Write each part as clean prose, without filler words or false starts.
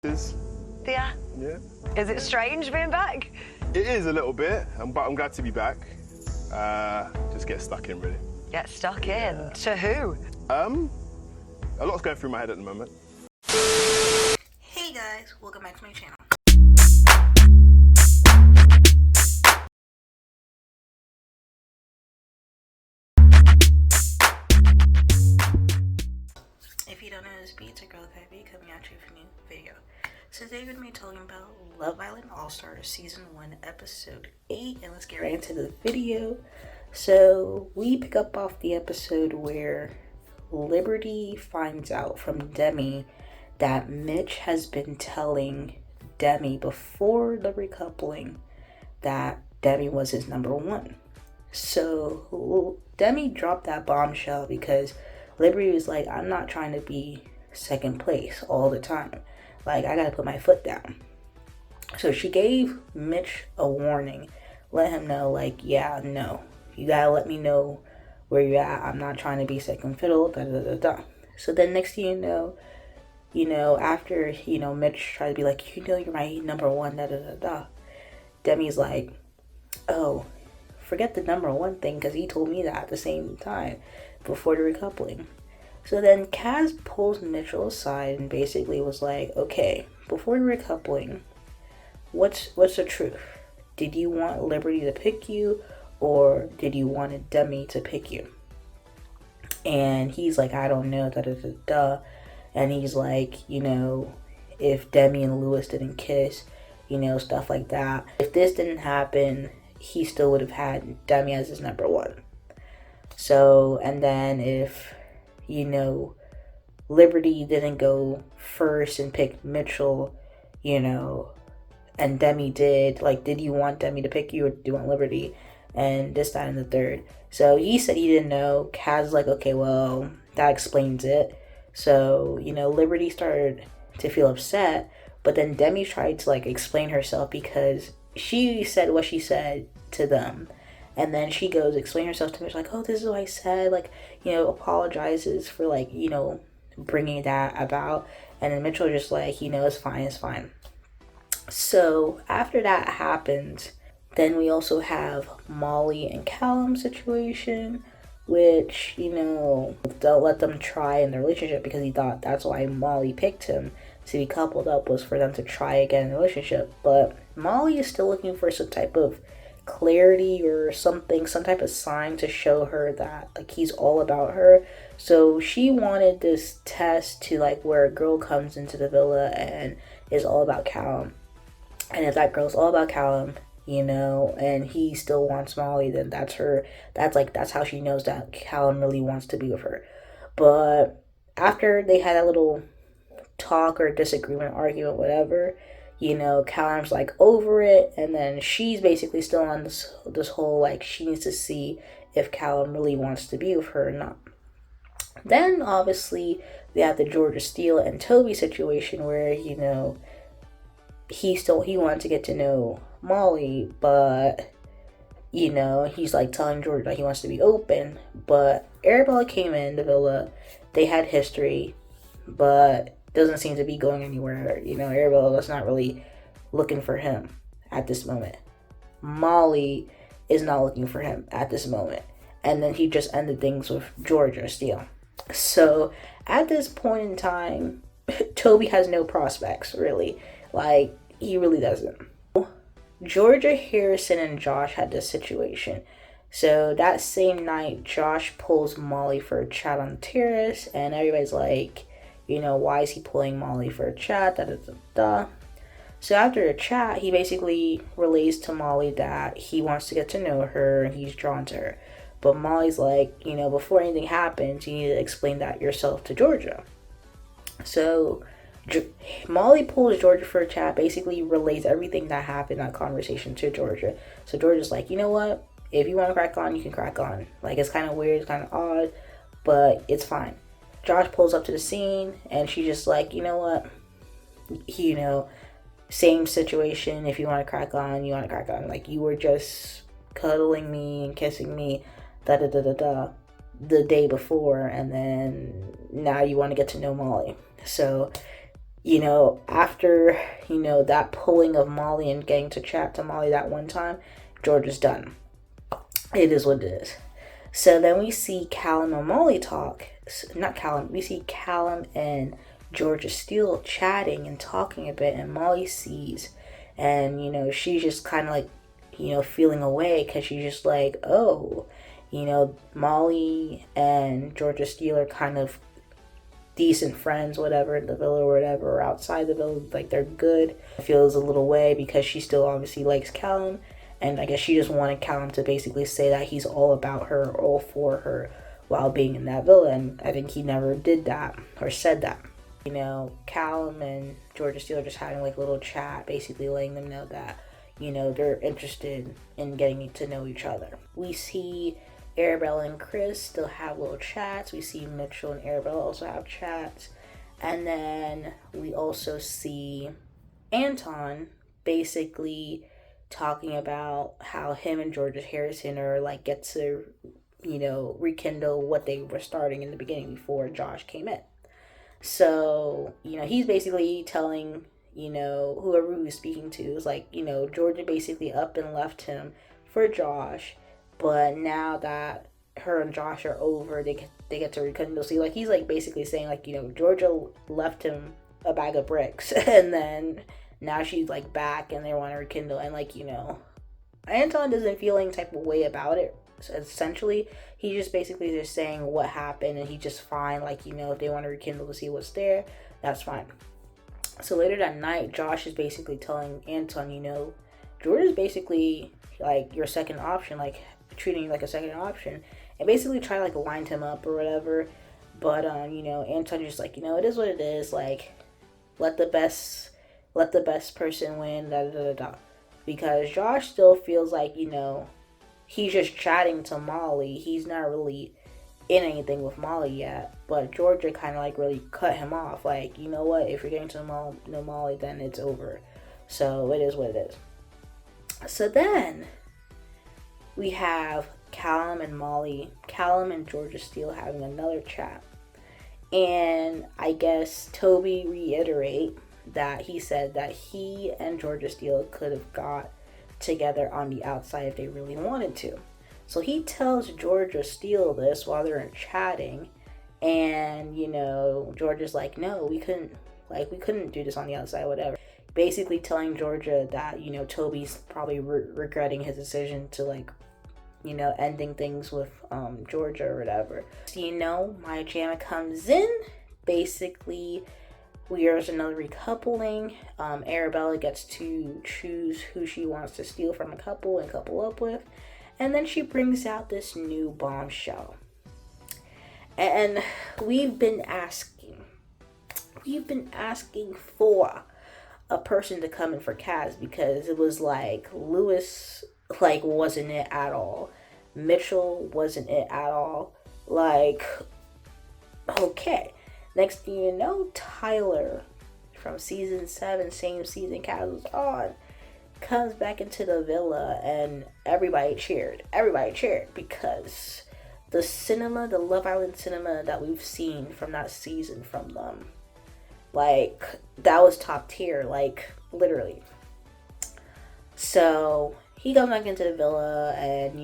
Yeah. Yeah. Is it strange being back? It is a little bit, but I'm glad to be back. Just get stuck in, really. Get stuck in. To who? A lot's going through my head at the moment. Hey guys, welcome back to my channel. If you don't know this beat, it's a girl KylerB coming at you with a new video. So today we're going to be talking about Love Island All-Star Season 1 Episode 8, and let's get right into the video. So we pick up off the episode where Liberty finds out from Demi that Mitch has been telling Demi before the recoupling that Demi was his number one. So Demi dropped that bombshell because Liberty was like, I'm not trying to be second place all the time. Like, I gotta put my foot down. So she gave Mitch a warning, let him know, like, yeah, no, you gotta let me know where you're at. I'm not trying to be second fiddle, da da da da. So then next thing you know, after, Mitch tried to be like, you're my number one, da da da da. Demi's like, oh, forget the number one thing, because he told me that at the same time before the recoupling. So then Kaz pulls Mitchell aside and basically was like, okay, before the recoupling, what's the truth? Did you want Liberty to pick you, or did you want Demi to pick you? And he's like, I don't know, da da da da. And he's like, if Demi and Lewis didn't kiss, stuff like that. If this didn't happen, he still would have had Demi as his number one. So, and then if, Liberty didn't go first and pick Mitchell, and Demi did, like, did you want Demi to pick you, or do you want Liberty? And this, that, and the third. So he said he didn't know. Kaz like, okay, well, that explains it. So, Liberty started to feel upset, but then Demi tried to, like, explain herself because she said what she said to them. And then she goes explain herself to Mitch, like, oh, this is what I said, like, apologizes for, like, bringing that about. And then Mitchell just like, it's fine. So after that happens, then we also have Molly and Callum's situation, which, they'll let them try in the relationship because he thought that's why Molly picked him to be coupled up, was for them to try again in the relationship. But Molly is still looking for some type of clarity or something, some type of sign to show her that, like, he's all about her. So she wanted this test to, like, where a girl comes into the villa and is all about Callum. And if that girl's all about Callum, and he still wants Molly, then that's how she knows that Callum really wants to be with her. But after they had a little talk or disagreement, argument, whatever, Callum's like over it, and then she's basically still on this whole, like, she needs to see if Callum really wants to be with her or not. Then obviously we have the Georgia Steele and Toby situation where, he wanted to get to know Molly, but he's like telling Georgia that he wants to be open. But Arabella came in the villa, they had history, but doesn't seem to be going anywhere. Arabella's not really looking for him at this moment. Molly is not looking for him at this moment. And then he just ended things with Georgia Steele. So at this point in time, Toby has no prospects, really. Like, he really doesn't. Georgia, Harrison, and Josh had this situation. So that same night, Josh pulls Molly for a chat on the terrace, and everybody's like, why is he pulling Molly for a chat? Da, da, da, da. So after a chat, he basically relays to Molly that he wants to get to know her and he's drawn to her. But Molly's like, before anything happens, you need to explain that yourself to Georgia. So Molly pulls Georgia for a chat, basically relays everything that happened, that conversation, to Georgia. So Georgia's like, you know what? If you want to crack on, you can crack on. Like, it's kind of weird, it's kind of odd, but it's fine. Josh pulls up to the scene, and she's just like, you know what? Same situation. If you want to crack on, you want to crack on. Like, you were just cuddling me and kissing me, da da da da da, the day before, and then now you want to get to know Molly. So after, that pulling of Molly and getting to chat to Molly that one time, George is done. It is what it is. So then we see Callum and Molly talk. Not Callum. We see Callum and Georgia Steele chatting and talking a bit, and Molly sees, and she's just kind of like, feeling away because she's just like, oh, Molly and Georgia Steele are kind of decent friends, whatever, in the villa or whatever, or outside the villa, like they're good. Feels a little way because she still obviously likes Callum, and I guess she just wanted Callum to basically say that he's all about her, all for her, while being in that villa, and I think he never did that or said that. Callum and Georgia Steele are just having like a little chat, basically letting them know that, they're interested in getting to know each other. We see Arabella and Chris still have little chats. We see Mitchell and Arabella also have chats. And then we also see Anton basically talking about how him and George Harrison are like get to, rekindle what they were starting in the beginning before Josh came in. So, he's basically telling, whoever he was speaking to is like, Georgia basically up and left him for Josh. But now that her and Josh are over, they get to rekindle. So like he's like basically saying like, Georgia left him a bag of bricks and then now she's like back and they want to rekindle, and like, Anton doesn't feel any type of way about it. So essentially, he's just basically just saying what happened and he's just fine. Like, if they want to rekindle to see what's there, that's fine. So later that night, Josh is basically telling Anton, Georgia's basically like your second option, like treating you like a second option, and basically try to like wind him up or whatever. But Anton just like, it is what it is. Like, let the best person win. Da da da da. Because Josh still feels like he's just chatting to Molly. He's not really in anything with Molly yet. But Georgia kind of like really cut him off. Like, you know what? If you're getting to know Molly, then it's over. So it is what it is. So then we have Callum and Georgia Steele having another chat. And I guess Toby reiterate that he said that he and Georgia Steele could have got together on the outside if they really wanted to. So he tells Georgia Steele this while they're chatting, and Georgia's like, no, we couldn't do this on the outside, whatever. Basically telling Georgia that Toby's probably regretting his decision to like ending things with Georgia or whatever. So Maya Jama comes in. Basically, there's another recoupling. Arabella gets to choose who she wants to steal from a couple and couple up with. And then she brings out this new bombshell. And we've been asking for a person to come in for Kaz, because it was like Lewis like wasn't it at all. Mitchell wasn't it at all. Like, okay. Next thing you know, Tyler from season 7, same season Kaz was on, comes back into the villa and everybody cheered. Everybody cheered because the cinema, the Love Island cinema that we've seen from that season from them, like, that was top tier, like, literally. So he goes back into the villa and,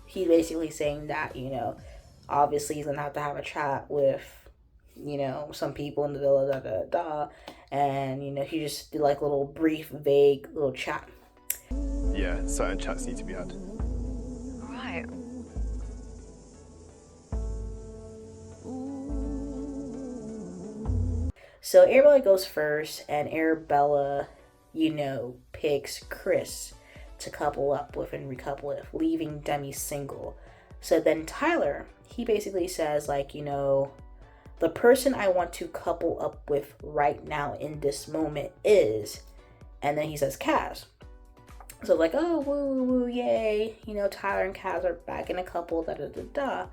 he's basically saying that, obviously he's gonna have to have a chat with, some people in the villa, da da da. And, he just did like a little brief, vague little chat. Yeah, certain chats need to be had. Right. So Arabella goes first, and Arabella, picks Chris to couple up with and recouple with, leaving Demi single. So then Tyler, he basically says, like, the person I want to couple up with right now in this moment is, and then he says Kaz. So like, oh, woo, woo, woo, yay. Tyler and Kaz are back in a couple, da da da da.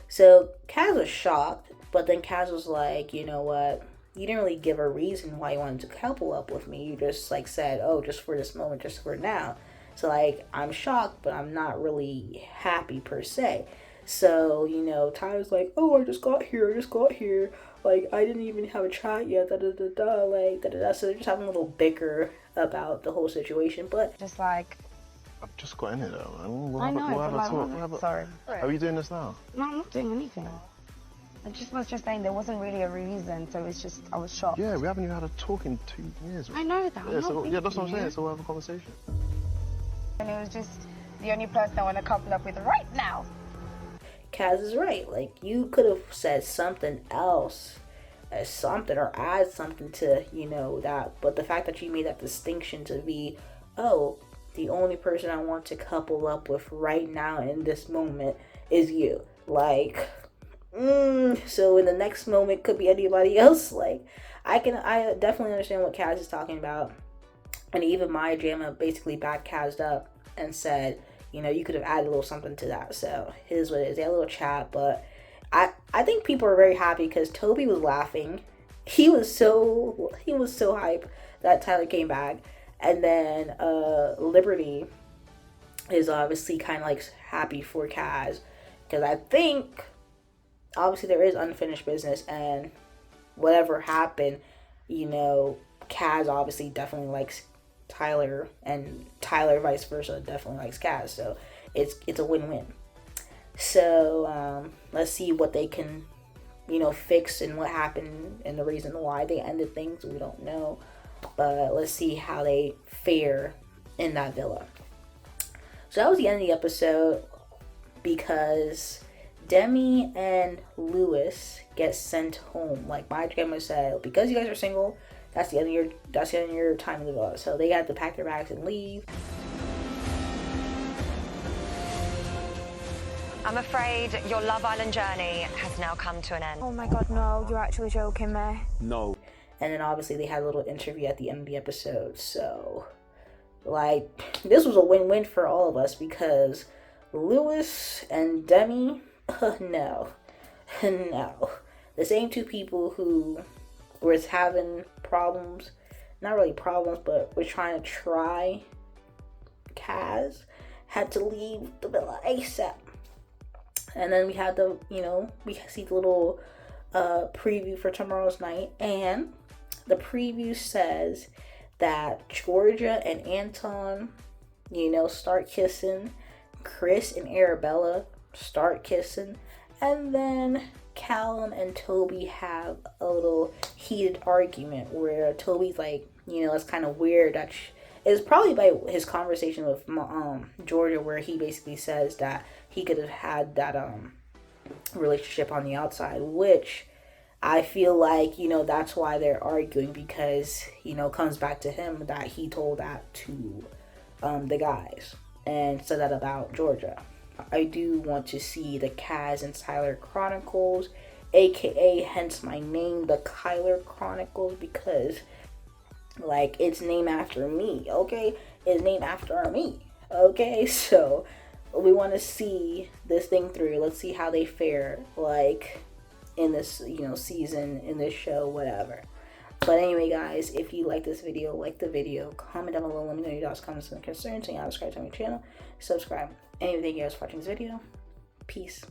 So Kaz was shocked, but then Kaz was like, you know what? You didn't really give a reason why you wanted to couple up with me. You just like said, oh, just for this moment, just for now. So like, I'm shocked, but I'm not really happy per se. So, you know, Tyler's like, oh, I just got here. Like, I didn't even have a chat yet, like, So they're just having a little bicker about the whole situation, but... Just like... I've just got in it though, man. We'll I have know, a but talk. sorry. Are you doing this now? No, I'm not doing anything. I was just saying there wasn't really a reason, so it's just, I was shocked. Yeah, we haven't even had a talk in 2 years. I know that. Yeah, that's what I'm saying, so we'll have a conversation. And it was just the only person I want to couple up with right now. Kaz is right. Like, you could have said something else, as something, or add something to, you know, that. But the fact that you made that distinction to be, oh, the only person I want to couple up with right now in this moment is you. Like, so in the next moment could be anybody else. Like, I definitely understand what Kaz is talking about. And even Maya Jama basically backed Kaz up and said, you know, you could have added a little something to that. So here's what it is. They had a little chat, but I think people are very happy because Toby was laughing. He was so hype that Tyler came back. And then Liberty is obviously kind of like happy for Kaz, because I think obviously there is unfinished business, and whatever happened, you know, Kaz obviously definitely likes Tyler, and Tyler vice versa definitely likes Kaz, so it's a win-win. So let's see what they can, you know, fix and what happened and the reason why they ended things. We don't know, but let's see how they fare in that villa. So that was the end of the episode, because Demi and Lewis get sent home. Like my grandma said, because you guys are single, that's the end of your time in the villa. So they had to pack their bags and leave. I'm afraid your Love Island journey has now come to an end. Oh my god, no, you're actually joking me. No. And then obviously they had a little interview at the end of the episode. So, like, this was a win-win for all of us, because Lewis and Demi, no. The same two people who were having problems, not really problems, but were trying to try Kaz, had to leave the villa ASAP. And then we had the, you know, we see the little preview for tomorrow's night, and the preview says that Georgia and Anton, you know, start kissing. Chris and Arabella start kissing. And then Callum and Toby have a little heated argument where Toby's like, you know, it's kind of weird that it's probably by his conversation with Georgia, where he basically says that he could have had that relationship on the outside, which I feel like, you know, that's why they're arguing, because, you know, comes back to him that he told that to the guys and said that about Georgia. I do want to see the Kaz and Tyler Chronicles, aka hence my name, the Kyler Chronicles, because, like, it's named after me, okay? It's named after me, okay? So we want to see this thing through. Let's see how they fare, like, in this, you know, season, in this show, whatever. But anyway, guys, if you like this video, like the video, comment down below, let me know your thoughts, comments, and concerns, and subscribe to my channel, subscribe. Anyway, thank you guys for watching this video. Peace.